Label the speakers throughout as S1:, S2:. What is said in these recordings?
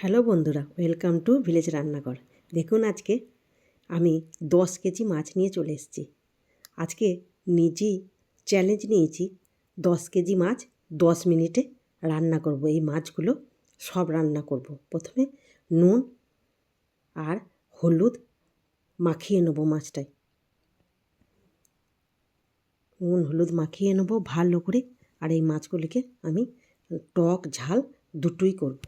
S1: Hello বন্ধুরা, welcome to village রান্নাঘর। দেখুন আজকে আমি 10 কেজি মাছ নিয়ে চলে এসেছি। আজকে নিজেই চ্যালেঞ্জ নিয়েছি 10 কেজি মাছ 10 মিনিটে রান্না করব। এই মাছগুলো সব রান্না করব। প্রথমে নুন আর হলুদ মাখিয়ে নেব মাছটায়। নুন হলুদ মাখিয়ে নেব ভালো করে। আর এই মাছগুলিকে আমি টক ঝাল দুটোই করব।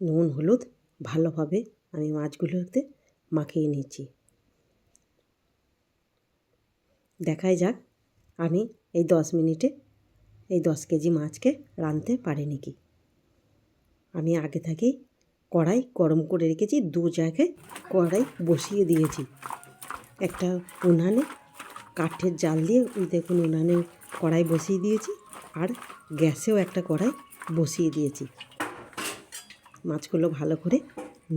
S1: নুন হলুদ ভালোভাবে আমি মাছগুলোতে মাখিয়ে নিয়েছি। দেখাই যাক আমি এই 10 মিনিটে এই 10 কেজি মাছকে রাঁধতে পারি নাকি। আমি আগে থেকেই কড়াই গরম করে রেখেছি, 2 জায়গায় কড়াই বসিয়ে দিয়েছি। একটা উনানে কাঠের জাল দিয়ে ওই দেখুন উনানে কড়াই বসিয়ে দিয়েছি, আর গ্যাসেও একটা কড়াই বসিয়ে দিয়েছি। মাছগুলো ভালো করে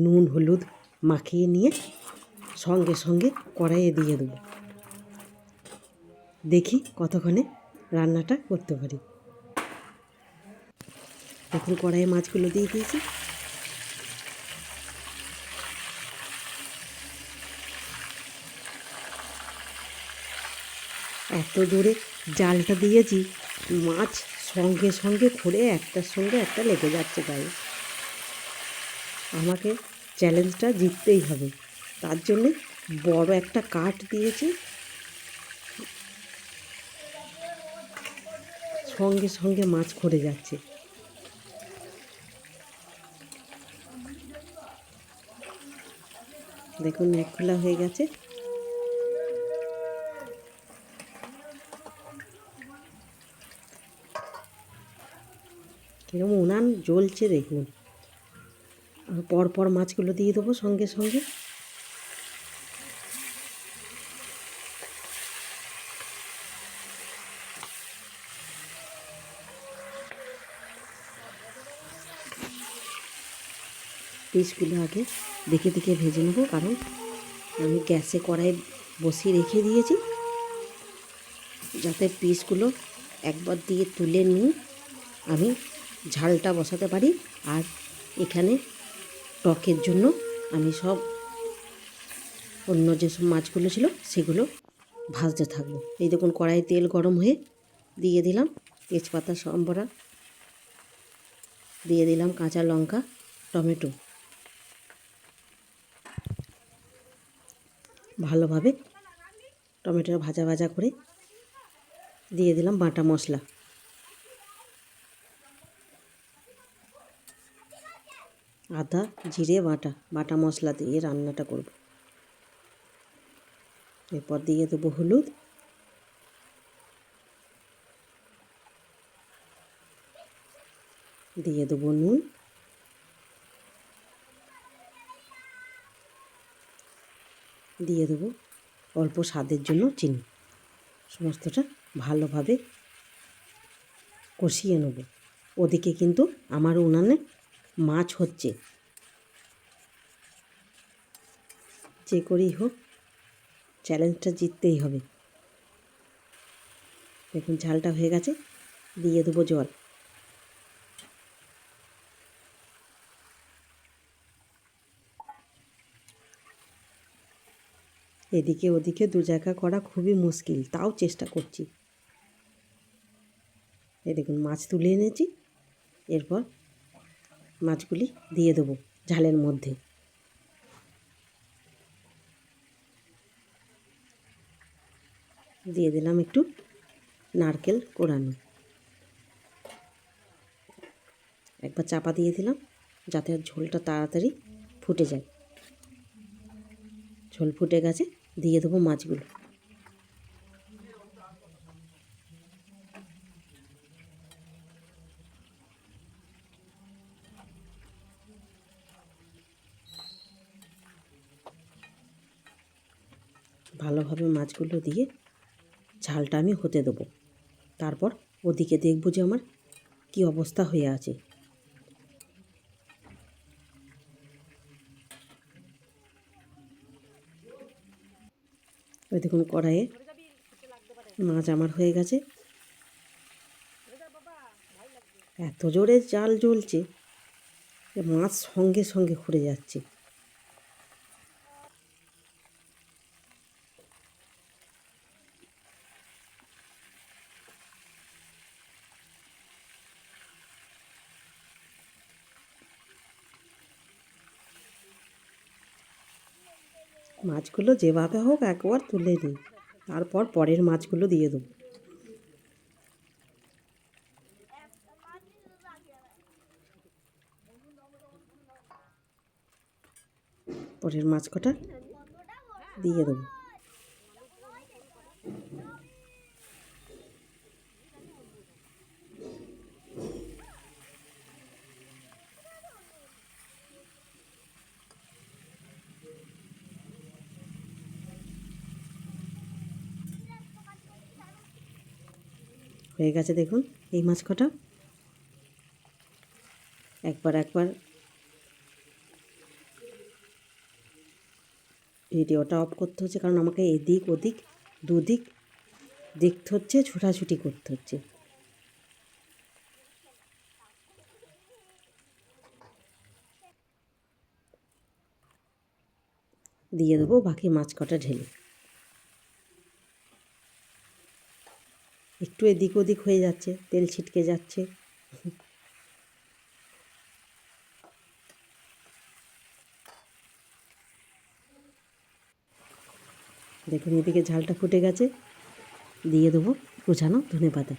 S1: নুন হলুদ মাখিয়ে নিয়ে সঙ্গে সঙ্গে কড়াইয়ে দিয়ে দেবো। দেখি কতক্ষণে রান্নাটা করতে পারি। দেখুন কড়াইয়ে মাছগুলো দিয়ে দিয়েছি। এত জোরে জালটা দিয়েছি, মাছ সঙ্গে সঙ্গে ধরে একটার সঙ্গে একটা লেগে যাচ্ছে গায়ে। আমাকে চ্যালেঞ্জটা জিততেই হবে, তার জন্যে বড় একটা কাঠ দিয়েছি। সঙ্গে সঙ্গে মাছ খড়ে যাচ্ছে। দেখুন এক খোলা হয়ে গেছে। কিরকম উনান জ্বলছে দেখুন। পরপর মাছগুলো দিয়ে দেবো সঙ্গে সঙ্গে। পিসগুলো আগে দেখে দেখে ভেজে নেবো, কারণ আমি গ্যাসে কড়াই বসিয়ে রেখে দিয়েছি, যাতে পিসগুলো একবার দিয়ে তুলে নিয়ে আমি ঝালটা বসাতে পারি। আর এখানে টকের জন্য আমি সব অন্য যেসব মাছগুলো ছিল সেগুলো ভাজতে থাকবো। এই দেখুন কড়াই তেল গরম হয়ে দিয়ে দিলাম তেজপাতা সম্বরা, দিয়ে দিলাম কাঁচা লঙ্কা টমেটো। ভালোভাবে টমেটো ভাজা ভাজা করে দিয়ে দিলাম বাটা মশলা। আদা জিরে বাটা মশলা দিয়ে রান্নাটা করব। এরপর দিয়ে দেবো হলুদ, দিয়ে দেবো নুন, দিয়ে দেবো অল্প স্বাদের জন্য চিনি। সমস্তটা ভালোভাবে কষিয়ে নেব। ওদিকে কিন্তু আমার উনানে মাছ হচ্ছে। যে করেই হোক চ্যালেঞ্জটা জিততেই হবে। দেখুন ঝালটা হয়ে গেছে, দিয়ে দেবো জল। এদিকে ওদিকে 2 জায়গা করা খুবই মুশকিল, তাও চেষ্টা করছি। এই দেখুন মাছ তুলে এনেছি, এরপর মাছগুলি দিয়ে দেবো ঝালের মধ্যে। দিয়ে দিলাম একটু নারকেল কোড়ানো। একবার চাপা দিয়ে দিলাম যাতে ঝোলটা তাড়াতাড়ি ফুটে যায়। ঝোল ফুটে গেছে, দিয়ে দেবো মাছগুলো। ভালোভাবে মাছগুলো দিয়ে ঝালটা আমি হতে দেবো। তারপর ওদিকে দেখব যে আমার কি অবস্থা হয়ে আছে। ওই দেখুন কড়াইয়ে মাছ আমার হয়ে গেছে। এত জোরে জাল জ্বলছে, মাছ সঙ্গে সঙ্গে খুঁড়ে যাচ্ছে। মাছগুলো যেভাবে হোক একবার তুলে নিই, তারপর পরের মাছগুলো দিয়ে দেবো। পরের মাছ কটা দিয়ে দেবো। হয়ে গেছে দেখুন এই মাছ কটা। একবার ভিডিওটা অফ করতে হচ্ছে, কারণ আমাকে এদিক ওদিক দুদিক দেখতে হচ্ছে, ছোটাছুটি করতে হচ্ছে। দিয়ে দেবো বাকি মাছ কটা ঢেলে। একটু এদিক ওদিক হয়ে যাচ্ছে, তেল ছিটকে যাচ্ছে। দেখুন এদিকে ঝালটা ফুটে গেছে, দিয়ে দেবো কুচানো ধনেপাতা।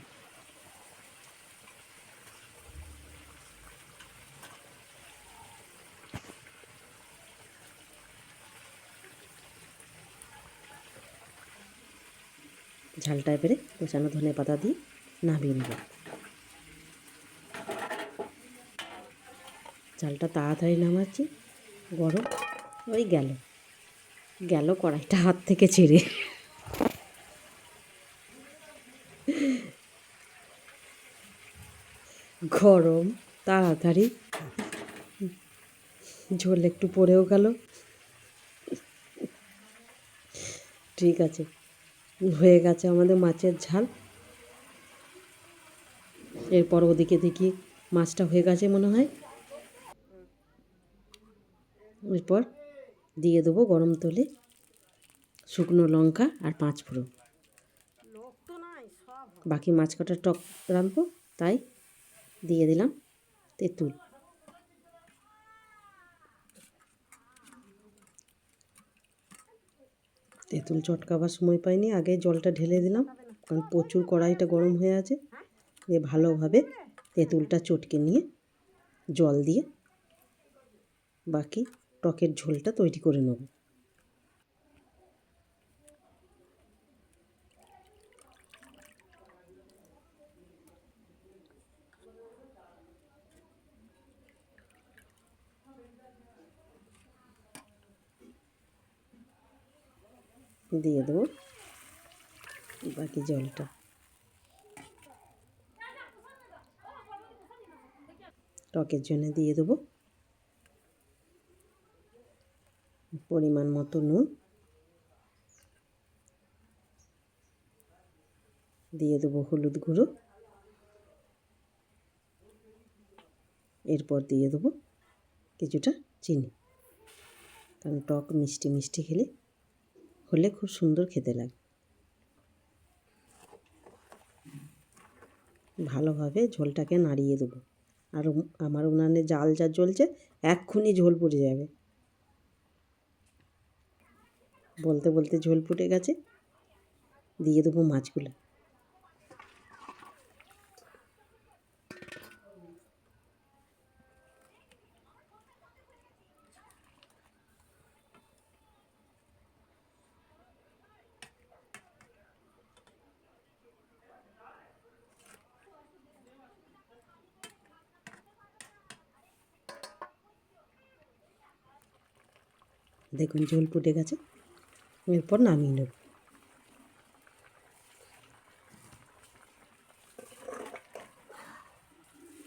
S1: ঝালটা এবারে কুচানো ধনেপাতা দিয়ে নামিয়ে নেব। ঝালটা তাড়াতাড়ি নামাচ্ছি, গরম ওই গেল কড়াইটা হাত থেকে ছেড়ে। গরম তাড়াতাড়ি, ঝোল একটু পড়েও গেল। ঠিক আছে, হয়ে গেছে আমাদের মাছের ঝাল। এরপর ওদিকে দেখি মাছটা হয়ে গেছে মনে হয়। এরপর দিয়ে দেবো গরম তেলে শুকনো লঙ্কা আর 5 ফোড়ন। বাকি মাছ কটা টক রাঁধবো, তাই দিয়ে দিলাম তেঁতুল। তেঁতুল চটকাবার সময় পাইনি, আগে জলটা ঢেলে দিলাম, কারণ প্রচুর কড়াইটা গরম হয়ে আছে। দিয়ে ভালোভাবে তেঁতুলটা চটকে নিয়ে জল দিয়ে বাকি টকের ঝোলটা তৈরি করে নেব। দিয়ে দেবো বাকি জলটা। টকের জন্য দিয়ে দেবো পরিমাণ মতো নুন, দিয়ে দেবো হলুদ গুঁড়ো, এরপর দিয়ে দেবো কিছুটা চিনি, কারণ টক মিষ্টি মিষ্টি হলে খুব সুন্দর খেতে লাগে। ভালোভাবে ঝোলটাকে নাড়িয়ে দেবো। আর আমার উনানে জাল যা জ্বলছে, এক্ষুনি ঝোল পড়ে যাবে। বলতে বলতে ঝোল ফুটে গেছে, দিয়ে দেবো মাছগুলো। দেখুন ঝোল ফুটে গেছে, এরপর নামিয়ে নেব।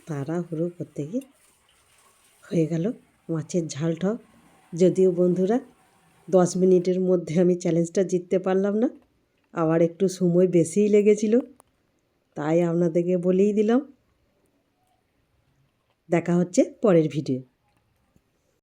S1: তাড়াহুড়ো করতে গিয়ে হয়ে গেল মাছের ঝাল টক। যদিও বন্ধুরা 10 মিনিটের মধ্যে আমি চ্যালেঞ্জটা জিততে পারলাম না, আবার একটু সময় বেশিই লেগেছিল, তাই আপনাদেরকে বলেই দিলাম। দেখা হচ্ছে পরের ভিডিও।